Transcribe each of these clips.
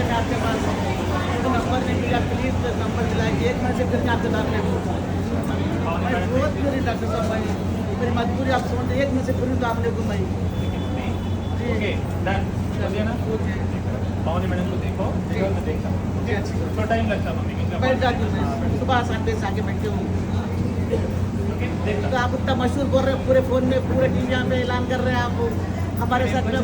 से मैं आपके पास तो नंबर नहीं मिला, प्लीज़ नंबर दिलाइए। 1 महीने से फिर मैं आपसे बात नहीं हूँ। मैं बहुत मेरी डॉक्टर साहब भाई मेरी मजबूरी आप समझते, 1 महीने से फिर तो आपने को मैं ओके डन चलिए ना पावनी मैडम को देखो मैं देखता हूँ जी अच्छी तो टाइम लगता है मम्मी बैठ जाती हूँ मैं सुबह 7 बजे से आके बैठती हूँ। ओके देखता तो आप इतना मशहूर बोल रहे हैं, पूरे फोन में पूरे टीवी में ऐलान कर रहे हैं आप हमारे साथ में।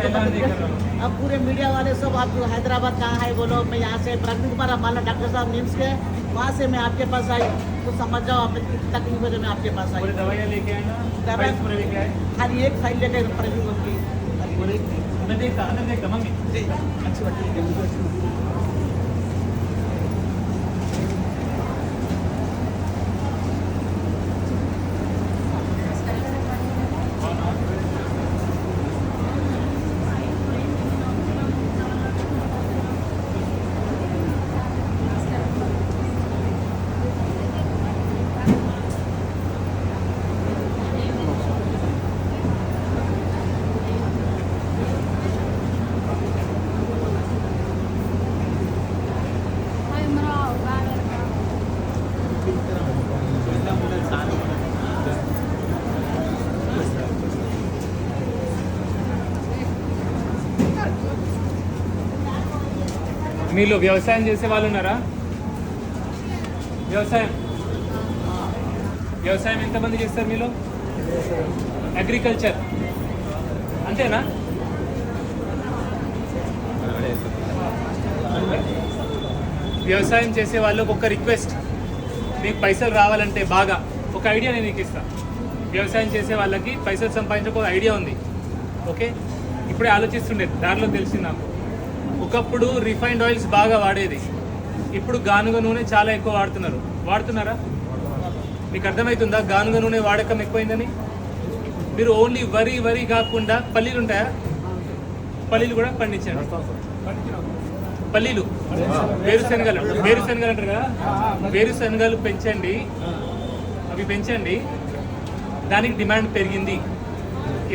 अब पूरे मीडिया वाले सब आप हैदराबाद कहाँ है बोलो, मैं यहाँ से प्रवीण कुमार अम्बाला डॉक्टर साहब निम्स के वहाँ से मैं आपके पास आई, तो समझ जाओ आप कितनी तकलीफ है जो मैं आपके पास आई। पूरी दवाइयाँ लेके आए ना दवाई पूरे लेके आए खाली एक फाइल लेकर प्रवीण की मैं देखता मम्मी जी अच्छी बात है। మీలో వ్యవసాయం చేసే వాళ్ళు ఉన్నారా? వ్యవసాయం ఎంతమంది చేస్తారు మీలో? అగ్రికల్చర్ అంతేనా? వ్యవసాయం చేసే వాళ్ళకు ఒక రిక్వెస్ట్, మీకు పైసలు రావాలంటే బాగా ఒక ఐడియా నేను మీకు ఇస్తాను. వ్యవసాయం చేసే వాళ్ళకి పైసలు సంపాదించే ఒక ఐడియా ఉంది. ఓకే, ఇప్పుడే ఆలోచిస్తుండేది, దారిలో తెలిసింది నాకు. ఒకప్పుడు రిఫైన్డ్ ఆయిల్స్ బాగా వాడేది, ఇప్పుడు గానుగ నూనె చాలా ఎక్కువ వాడుతున్నారా? మీకు అర్థమవుతుందా గానుగ నూనె వాడకం ఎక్కువైందని? మీరు ఓన్లీ వరి కాకుండా పల్లీలు ఉంటాయా? పల్లీలు కూడా పండించండి. పల్లీలు వేరుశనగలు అంటారు కదా, వేరుశనగలు పెంచండి, అవి పెంచండి. దానికి డిమాండ్ పెరిగింది.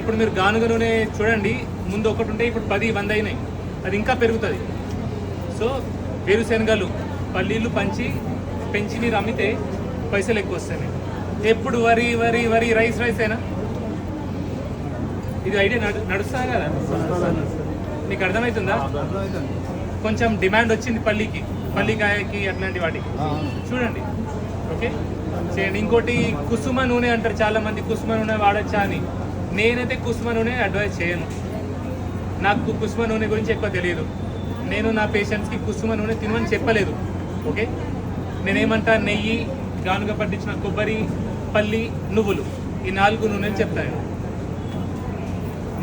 ఇప్పుడు మీరు గానుగ నూనె చూడండి, ముందు ఒకటి ఉంటే ఇప్పుడు 10-100 అయినాయి, అది ఇంకా పెరుగుతుంది. సో వేరుశనగలు పల్లీలు పెంచి మీరు అమ్మితే పైసలు ఎక్కువ వస్తాయి. ఎప్పుడు వరి రైస్ అయినా ఇది ఐడియా నడుస్తా కదా? నీకు అర్థమవుతుందా? కొంచెం డిమాండ్ వచ్చింది పల్లికాయకి అట్లాంటి వాటికి, చూడండి. ఓకే చేయండి. ఇంకోటి కుసుమ నూనె అంటారు చాలా మంది, కుసుమ నూనె వాడచ్చా అని. నేనైతే కుసుమ నూనె అడ్వైజ్ చేయను. నాకు కుసుమ నూనె గురించి ఎక్కువ తెలియదు. నేను నా పేషెంట్స్కి కుసుమ నూనె తినమని చెప్పలేదు. ఓకే, నేనేమంటా, నెయ్యి, గానుగ పట్టించిన కొబ్బరి, పల్లి, నువ్వులు, ఈ 4 నూనెలు చెప్తాను.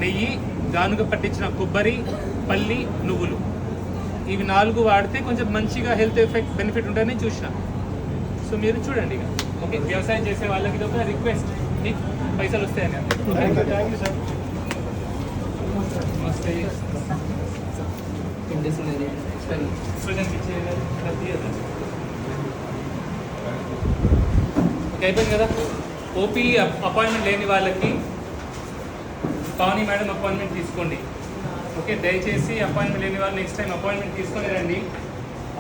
నెయ్యి, గానుగ పట్టించిన కొబ్బరి, పల్లి, నువ్వులు, ఇవి 4 వాడితే కొంచెం మంచిగా హెల్త్ బెనిఫిట్ ఉంటుందని చూసిన. సో మీరు చూడండి ఇక. ఓకే, వ్యవసాయం చేసే వాళ్ళకి ఇది ఒక రిక్వెస్ట్, మీకు పైసలు వస్తాయని. నమస్తే. ఓకే, అయిపోయింది కదా. ఓపీ అపాయింట్మెంట్ లేని వాళ్ళకి పావని మేడం అపాయింట్మెంట్ తీసుకోండి. ఓకే, దయచేసి అపాయింట్మెంట్ లేని వాళ్ళు నెక్స్ట్ టైం అపాయింట్మెంట్ తీసుకొని రండి.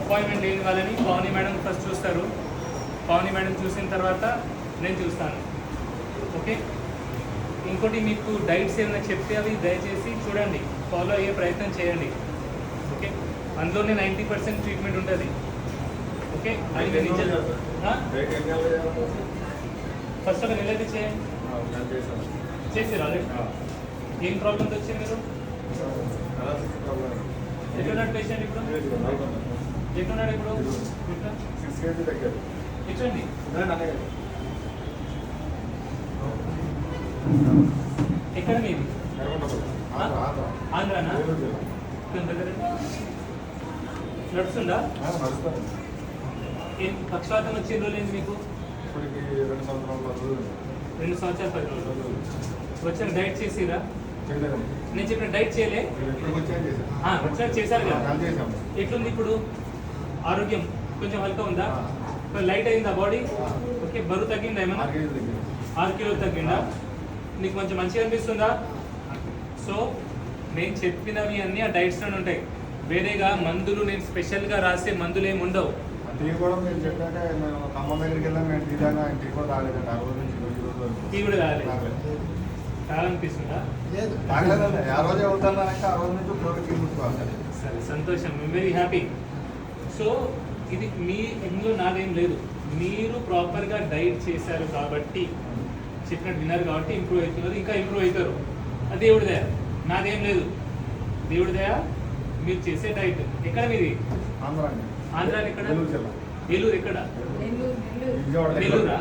అపాయింట్మెంట్ లేని వాళ్ళని పావని మేడం ఫస్ట్ చూస్తారు. పావని మేడం చూసిన తర్వాత నేను చూస్తాను. ఓకే, ఇంకోటి మీకు డైట్స్ ఏమైనా చెప్తే అవి దయచేసి చూడండి, ఫాలో అయ్యే ప్రయత్నం చేయండి. ఓకే, అందులోనే 90% ట్రీట్మెంట్ ఉంటుంది. ఓకే, ఫస్ట్ ఒక నెలది చేయండి. చేసారు ఆల్రెడీ? ఏం ప్రాబ్లమ్స్ వచ్చింది మీరు? ఎట్లున్నాడు పేషెంట్ ఇప్పుడు? ఎట్లున్నాడు ఇప్పుడు? ఎట్లండి? ఎక్కడ మీది? ఆంధ్రానా? నడుస్తుందా? పక్షవాతం వచ్చే రోజులేంది మీకు? 2 సంవత్సరాలు 10 రోజులు వచ్చిన. డైట్ చేసిరా? నేను చెప్పిన డైట్ చేయలే, వచ్చాక చేశారు కదా. ఎట్లుంది ఇప్పుడు ఆరోగ్యం? కొంచెం హల్కా ఉందా? లైట్ అయిందా బాడీ? ఓకే, బరువు తగ్గిందా? ఏమన్నా 6 కిలోలు తగ్గిందా? నీకు కొంచెం మంచిగా అనిపిస్తుందా? సో నేను చెప్పినవి అన్నీ ఆ డైట్స్లోనే ఉంటాయి. వేరేగా మందులు నేను స్పెషల్గా రాసే మందులు ఏమి ఉండవు. టీ కూడా మీరు చెప్పాక మేము ఖమ్మం దగ్గరికి వెళ్ళాం, మేము టీ దాకా టీ కూడా తాగలేదండి. ఆ రోజు నుంచి ఈ రోజు వరకు టీ కూడా తాగలేదు. తాగాలనిపిస్తుందా? తాగలేదండి. ఆ రోజే అవుతానంటే ఆ రోజు నుంచి ఇప్పుడు టీ ముట్టుకోవాలి. సరే, సంతోషం, వెరీ హ్యాపీ. సో ఇది మీ ఇందులో నాదేం లేదు. మీరు ప్రాపర్గా డైట్ చేశారు కాబట్టి, చెప్పినట్టు విన్నారు కాబట్టి ఇంప్రూవ్ అవుతున్నారు, ఇంకా ఇంప్రూవ్ అవుతారు. అది దేవుడి దయ, నాదేం లేదు. దేవుడి దయ, మీరు చేసే డైట్. ఎక్కడ మీది? ఆంధ్ర అండి. ఆంధ్ర ఎక్కడ? ఏలూరు జిల్లా. ఏలూరు ఎక్కడ? విజయవాడ దగ్గర.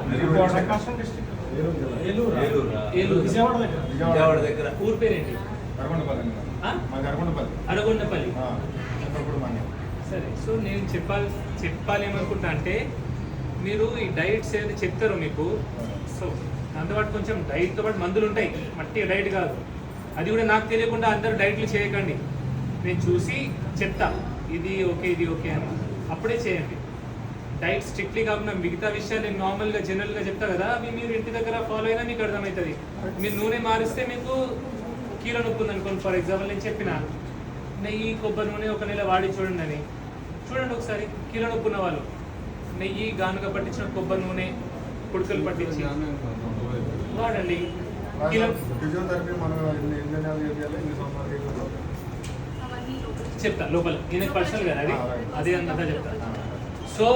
నెల్లూరా? ఏలూరు విజయవాడ దగ్గర. ఊరు పేరేంటి? అరగొండపల్లి అండి. ఆ? మాది అరగొండపల్లి. అరగొండపల్లి. ఇప్పుడు మన సరే, సో నేను చెప్పాలేమనుకుంటా అంటే, మీరు ఈ డైట్స్ ఏది చెప్తారో మీకు, సో దాంతోపాటు కొంచెం డైట్తో పాటు మందులు ఉంటాయి, మట్టి డైట్ కాదు. అది కూడా నాకు తెలియకుండా అందరూ డైట్లు చేయకండి. నేను చూసి చెప్తా ఇది ఓకే ఇది ఓకే అని, అప్పుడే చేయండి. డైట్ స్ట్రిక్ట్లీ కాకుండా మిగతా విషయాలు నేను నార్మల్గా జనరల్గా చెప్తా కదా, అవి మీరు ఇంటి దగ్గర ఫాలో అయినా మీకు అర్థమవుతుంది. మీరు నూనె మారిస్తే మీకు కీలో నొప్పి ఉంది అనుకోండి, ఫర్ ఎగ్జాంపుల్ నేను చెప్పిన నెయ్యి కొబ్బరి నూనె ఒక నెల వాడి చూడండి అని, చూడండి ఒకసారి. కీలో నొప్పి ఉన్న వాళ్ళు నెయ్యి గానుగ పట్టించిన కొబ్బరి నూనె కుడుకలు పట్టించి వాడండి. ఫిజియోథెరపీ మనం ఎన్ని నెలలు చేయాలి, ఎన్ని సంవత్సరాలు చేయాలి చెప్తా లోపల, ఈయన పర్సనల్ కదా అది, అదే అంతా చెప్తా. సో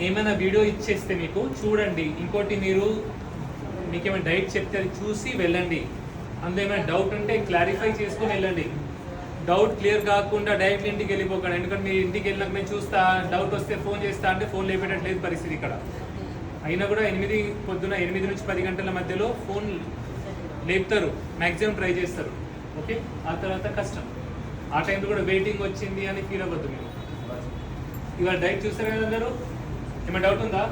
ఏమైనా వీడియో ఇచ్చేస్తే మీకు చూడండి. ఇంకోటి, మీకు ఏమైనా డైట్ చెప్తే అది చూసి వెళ్ళండి. అందులో ఏమైనా డౌట్ ఉంటే క్లారిఫై చేసుకొని వెళ్ళండి. డౌట్ క్లియర్ కాకుండా డైరెక్ట్ ఇంటికి వెళ్ళిపోకండి. ఎందుకంటే మీరు ఇంటికి వెళ్ళినాక నేను చూస్తా, డౌట్ వస్తే ఫోన్ చేస్తా అంటే ఫోన్ లేపేటట్లేదు పరిస్థితి ఇక్కడ. అయినా కూడా పొద్దున 8 నుంచి 10 గంటల మధ్యలో ఫోన్ లేపుతారు, మ్యాక్సిమం ట్రై చేస్తారు. ఓకే, ఆ తర్వాత కష్టం. ఆ టైంలో కూడా వెయిటింగ్ వచ్చింది అని ఫీల్ అవ్వద్దు మీరు. ఇవాళ డైట్ చూస్తారు కదా అందరూ. ఏమైనా డౌట్ ఉందా?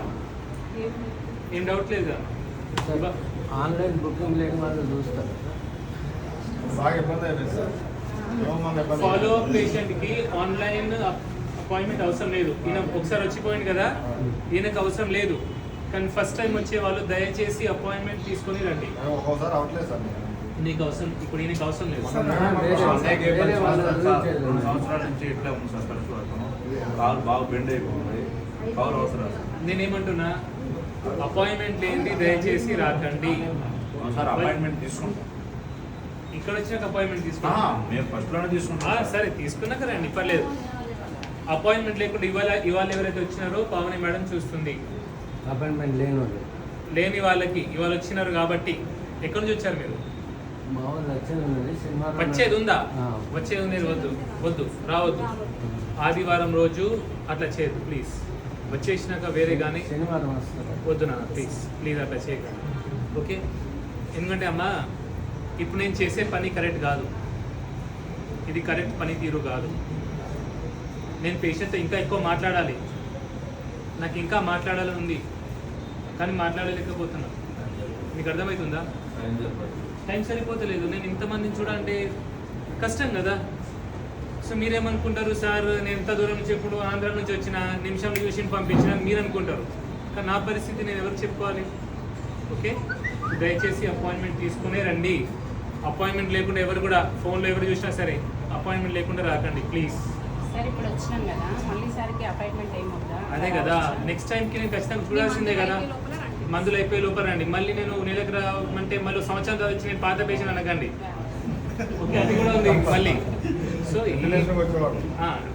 ఏం డౌట్ లేదు కదా? ఆన్లైన్ బుకింగ్ లేని వాళ్ళు చూస్తారు. బాగా ఇబ్బంది అయిపోయింది సార్. ఫాలో అప్ పేషెంట్కి ఆన్లైన్ అపాయింట్మెంట్ అవసరం లేదు. ఈయన ఒకసారి వచ్చిపోయింది కదా, ఈయనకు అవసరం లేదు. కానీ ఫస్ట్ టైం వచ్చే వాళ్ళు దయచేసి అపాయింట్మెంట్ తీసుకొని రండి. ఒక్కోసారి అవట్లేదు సార్. నీకు అవసరం, ఇప్పుడు ఈయనకు అవసరం లేదు. సంవత్సరాల నుంచి ఇట్లా ఉంది సార్ పరిస్థితి. కాలు బాగా బెండ్ అయిపోయింది. కాలు అవసరం నేనేమంటున్నా, అపాయింట్మెంట్ లేనిది దయచేసి రాకండి. సార్ అపాయింట్మెంట్ తీసుకుంటాం. ఇక్కడ వచ్చినాక అపాయింట్మెంట్ తీసుకుంటా. మేము ఫస్ట్లోనే తీసుకుంటాం. సరే, తీసుకున్నాక రండి, పర్లేదు. అపాయింట్మెంట్ లేకుండా ఇవాళ ఎవరైతే వచ్చినారో పావని మేడం చూస్తుంది. అపాయింట్మెంట్ లేని వాళ్ళకి ఇవాళ వచ్చినారు కాబట్టి. ఎక్కడి నుంచి వచ్చారు మీరు? వచ్చేది ఉందా? వచ్చేది ఉంది, వద్దు రావద్దు. ఆదివారం రోజు అట్లా చేయదు ప్లీజ్. వచ్చేసినాక వేరే కానీ శనివారం వస్తారు. వద్దు నాన్న, ప్లీజ్ అట్లా చేయకండి. ఓకే, ఎందుకంటే అమ్మా, ఇప్పుడు నేను చేసే పని కరెక్ట్ కాదు, ఇది కరెక్ట్ పనితీరు కాదు. నేను పేషెంట్తో ఇంకా ఎక్కువ మాట్లాడాలి, నాకు ఇంకా మాట్లాడాలని ఉంది, కానీ మాట్లాడలేకపోతున్నా. మీకు అర్థమవుతుందా? టైం సరిపోతలేదు. నేను ఇంతమందిని చూడాలంటే కష్టం కదా. సో మీరేమనుకుంటారు, సార్ నేను ఎంత దూరం నుంచి ఇప్పుడు ఆంధ్ర నుంచి వచ్చిన నిమిషంలో ట్యూషన్ పంపించిన మీరు అనుకుంటారు. కానీ నా పరిస్థితి నేను ఎవరికి చెప్పుకోవాలి? ఓకే, దయచేసి అపాయింట్మెంట్ తీసుకునే రండి. అపాయింట్మెంట్ లేకుండా ఎవరు కూడా ఫోన్లో ఎవరు చూసినా సరే అపాయింట్మెంట్ లేకుండా రాకండి ప్లీజ్. సార్ ఇప్పుడు వచ్చినాం కదా, మళ్ళీ సార్కి అపాయింట్మెంట్ ఏమవుతా? అదే కదా, నెక్స్ట్ టైంకి నేను ఖచ్చితంగా చూడాల్సిందే కదా. మందులు అయిపోయి లోపల రండి. మళ్ళీ నేను నెలకు రామంటే మళ్ళీ సంవత్సరం తర్వాత వచ్చి నేను పాత పేషెంట్ అనకండి. ఓకే, అది కూడా ఉంది మళ్ళీ. సో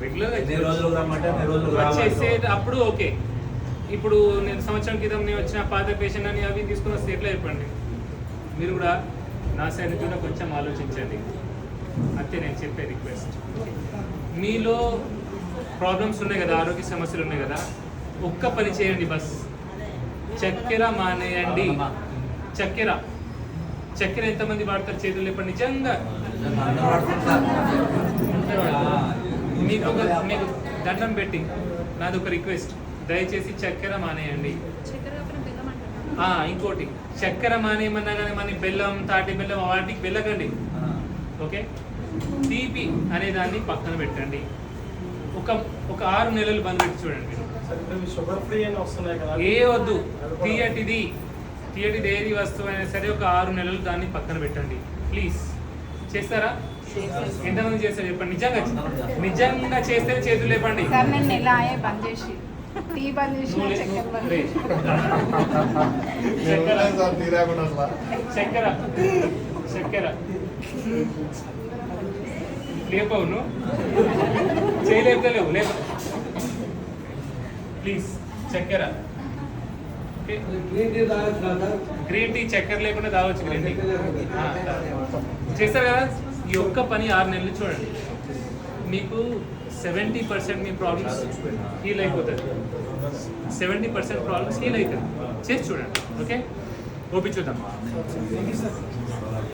రెగ్యులర్గా వచ్చేసే అప్పుడు ఓకే. ఇప్పుడు నేను సంవత్సరం క్రితం నేను వచ్చిన పాత పేషెంట్ అని అవి తీసుకుని వస్తే ఎట్లా చెప్పండి? మీరు కూడా నా సైడ్ కూడా కొంచెం ఆలోచించండి, అంతే నేను చెప్పే రిక్వెస్ట్. మీలో ప్రాబ్లమ్స్ ఉన్నాయి కదా, ఆరోగ్య సమస్యలు ఉన్నాయి కదా, ఒక్క పని చేయండి బస్, చక్కెర మానేయండి. చక్కెర ఎంతమంది వాడతారు చేతులు లేపండి. నిజంగా మీకు దండం పెట్టి నాది ఒక రిక్వెస్ట్, దయచేసి చక్కెర మానేయండి. ఇంకోటి, చక్కెర మానేయమన్నా కానీ మన బెల్లం, తాటి బెల్లం వాటికి వెళ్ళకండి. ఓకే, తీపి అనే దాన్ని పక్కన పెట్టండి. ఒక 6 నెలలు బంద్ పెట్టి చూడండి మీరు. షుగర్ ఫ్రీ అని వస్తున్నాయి కదా, ఏ వద్దు, తీయటిది ఏది వస్తువు అయినా సరే ఒక 6 నెలలు దాన్ని పక్కన పెట్టండి ప్లీజ్. చేస్తారా? ఎంతమంది చేస్తారు చెప్పండి, నిజంగా చేస్తే చేతులు లేపండి. సార్ నేను నెల ఆయే బంద్ చేసి టీ బంద్ చేసిన చక్కెర బంద్ రే. నేను ఉండలేను సార్ టీ లేకుండా అసలు. చక్కెర చక్కెర లేపవు నువ్వు చేయలేపుతలేవు, లేప ప్లీజ్. చక్కెర ఓకే, గ్రీన్ టీ చక్కెర లేకుండా తాగొచ్చు. గ్రీన్ టీ చేస్తారు కదా. ఈ ఒక్క పని 6 నెలలు చూడండి, మీకు 70% మీ ప్రాబ్లమ్స్ హీల్ అయిపోతుంది. 70% ప్రాబ్లమ్స్ హీల్ అవుతుంది. చేసి చూడండి. ఓకే, ఓపి చూద్దాం.